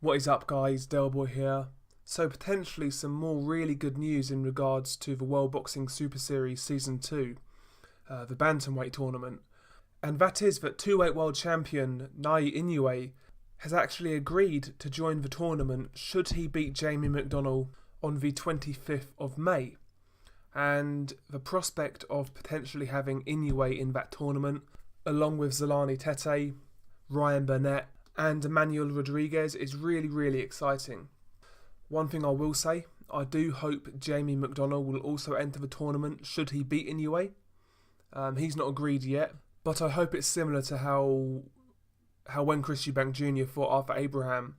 What is up, guys? Delboy here. So potentially some more really good news in regards to the World Boxing Super Series Season 2, the Bantamweight tournament. And that is that two-weight world champion Naoya Inoue has actually agreed to join the tournament should he beat Jamie McDonnell on the 25th of May. And the prospect of potentially having Inoue in that tournament, along with Zolani Tete, Ryan Burnett and Emmanuel Rodriguez, is really exciting. One thing I will say, I do hope Jamie McDonnell will also enter the tournament should he beat Inoue. He's not agreed yet, but I hope it's similar to how when Chris Eubank Jr. fought Arthur Abraham,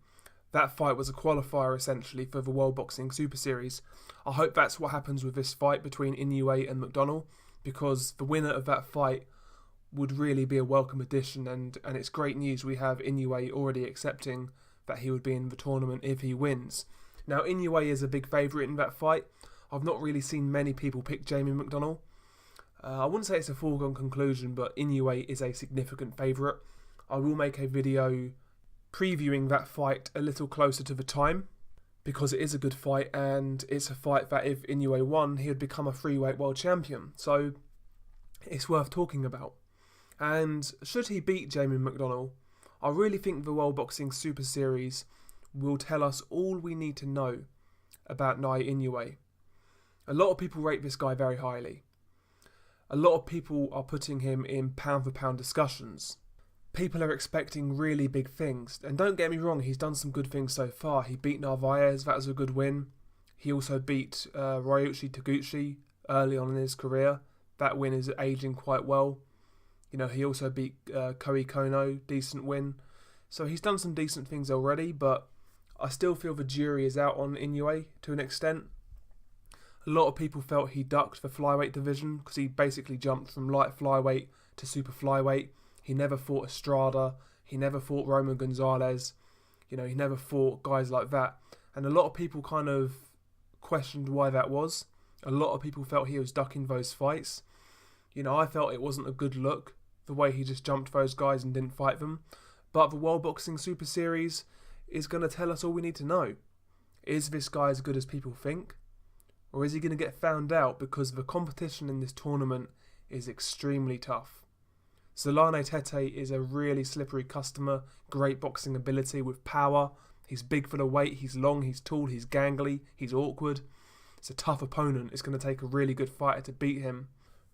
that fight was a qualifier essentially for the World Boxing Super Series. I hope that's what happens with this fight between Inoue and McDonnell, because the winner of that fight would really be a welcome addition, and it's great news we have Inoue already accepting that he would be in the tournament if he wins. Now, Inoue is a big favourite in that fight. I've not really seen many people pick Jamie McDonnell. I wouldn't say it's a foregone conclusion, but Inoue is a significant favourite. I will make a video previewing that fight a little closer to the time, because it is a good fight, and it's a fight that if Inoue won, he would become a three-weight world champion. So it's worth talking about. And should he beat Jamie McDonnell, I really think the World Boxing Super Series will tell us all we need to know about Naoya Inoue. A lot of people rate this guy very highly. A lot of people are putting him in pound-for-pound discussions. People are expecting really big things. And don't get me wrong, he's done some good things so far. He beat Narvaez, that was a good win. He also beat Ryuichi Taguchi early on in his career. That win is aging quite well. You know, he also beat Kohei Kono, decent win. So he's done some decent things already, but I still feel the jury is out on Inoue to an extent. A lot of people felt he ducked the flyweight division because he basically jumped from light flyweight to super flyweight. He never fought Estrada. He never fought Roman Gonzalez. You know, he never fought guys like that. And a lot of people kind of questioned why that was. A lot of people felt he was ducking those fights. You know, I felt it wasn't a good look, the way he just jumped those guys and didn't fight them. But the World Boxing Super Series is going to tell us all we need to know. Is this guy as good as people think? Or is he going to get found out because the competition in this tournament is extremely tough? Zolani Tete is a really slippery customer, great boxing ability with power. He's big for the weight, he's long, he's tall, he's gangly, he's awkward. It's a tough opponent. It's going to take a really good fighter to beat him.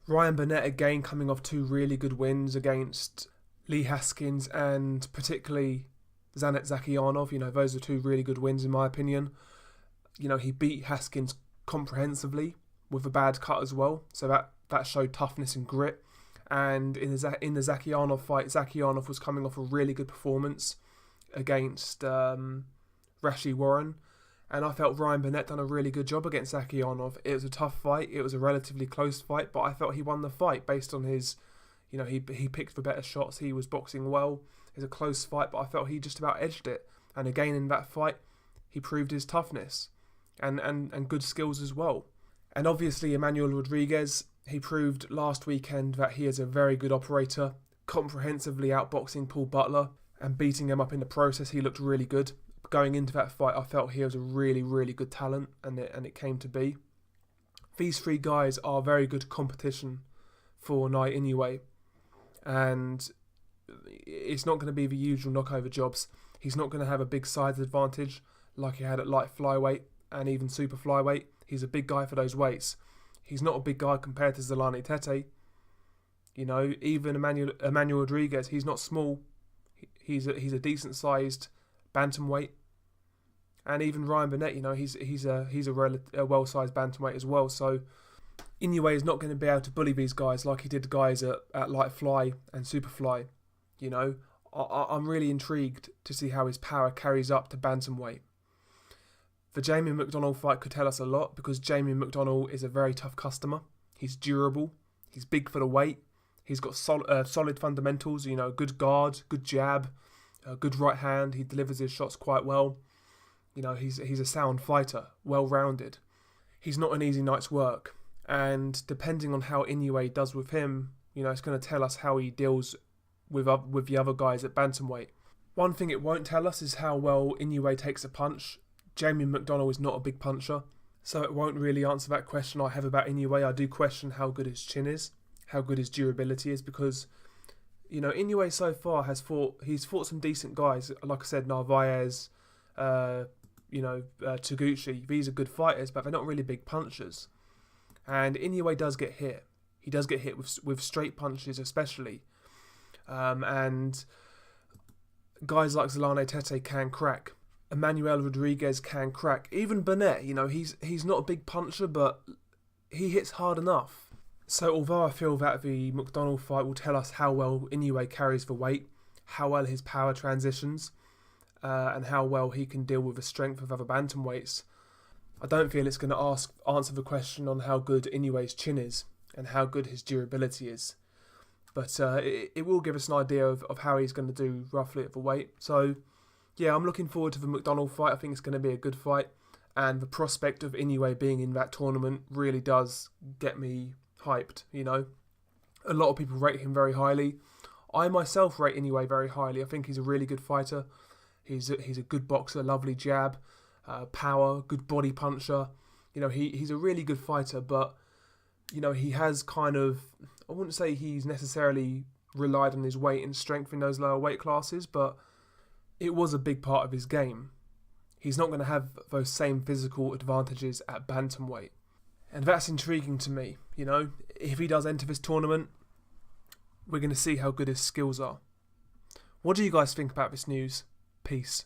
Ryan Burnett again coming off two really good wins against Lee Haskins and particularly Zanet Zakhianov. You know, those are two really good wins in my opinion. You know, he beat Haskins comprehensively with a bad cut as well. So that showed toughness and grit. And in the Zakhianov fight, Zakhianov was coming off a really good performance against Rashi Warren. And I felt Ryan Burnett done a really good job against Zakhianov. It was a tough fight. It was a relatively close fight, but I felt he won the fight based on his, you know, he picked the better shots. He was boxing well. It was a close fight, but I felt he just about edged it. And again in that fight, he proved his toughness and good skills as well. And obviously Emmanuel Rodriguez, he proved last weekend that he is a very good operator, comprehensively outboxing Paul Butler and beating him up in the process. He looked really good. Going into that fight, I felt he was a really good talent, and it came to be. These three guys are very good competition for Naoya Inoue, and it's not going to be the usual knockover jobs. He's not going to have a big size advantage like he had at light flyweight and even super flyweight. He's a big guy for those weights. He's not a big guy compared to Zolani Tete. You know, even Emmanuel Rodriguez, he's not small. He's a decent sized bantamweight. And even Ryan Burnett, you know, he's a well-sized bantamweight as well. So Inoue is not going to be able to bully these guys like he did the guys at light fly and super fly. You know, I'm really intrigued to see how his power carries up to bantamweight. The Jamie McDonnell fight could tell us a lot because Jamie McDonnell is a very tough customer. He's durable. He's big for the weight. He's got solid fundamentals. You know, good guard, good jab, good right hand. He delivers his shots quite well. You know, he's a sound fighter, well-rounded. He's not an easy night's work. And depending on how Inoue does with him, you know, it's going to tell us how he deals with the other guys at bantamweight. One thing it won't tell us is how well Inoue takes a punch. Jamie McDonnell is not a big puncher, so it won't really answer that question I have about Inoue. I do question how good his chin is, how good his durability is, because, you know, Inoue so far he's fought some decent guys. Like I said, Narvaez, Taguchi. These are good fighters, but they're not really big punchers. And Inoue does get hit. He does get hit with straight punches, especially. And guys like Zolane Tete can crack. Emmanuel Rodriguez can crack. Even Burnett, you know, he's not a big puncher, but he hits hard enough. So although I feel that the McDonnell fight will tell us how well Inoue carries the weight, how well his power transitions, and how well he can deal with the strength of other bantamweights, I don't feel it's going to answer the question on how good Inoue's chin is and how good his durability is. But it will give us an idea of how he's going to do roughly at the weight. So yeah, I'm looking forward to the McDonnell fight. I think it's going to be a good fight. And the prospect of Inoue being in that tournament really does get me hyped, you know. A lot of people rate him very highly. I myself rate Inoue very highly. I think he's a really good fighter. He's a good boxer, lovely jab, power, good body puncher. You know, he's a really good fighter, but, you know, he has kind of, I wouldn't say he's necessarily relied on his weight and strength in those lower weight classes, but it was a big part of his game. He's not going to have those same physical advantages at bantamweight. And that's intriguing to me, you know. If he does enter this tournament, we're going to see how good his skills are. What do you guys think about this news? Peace.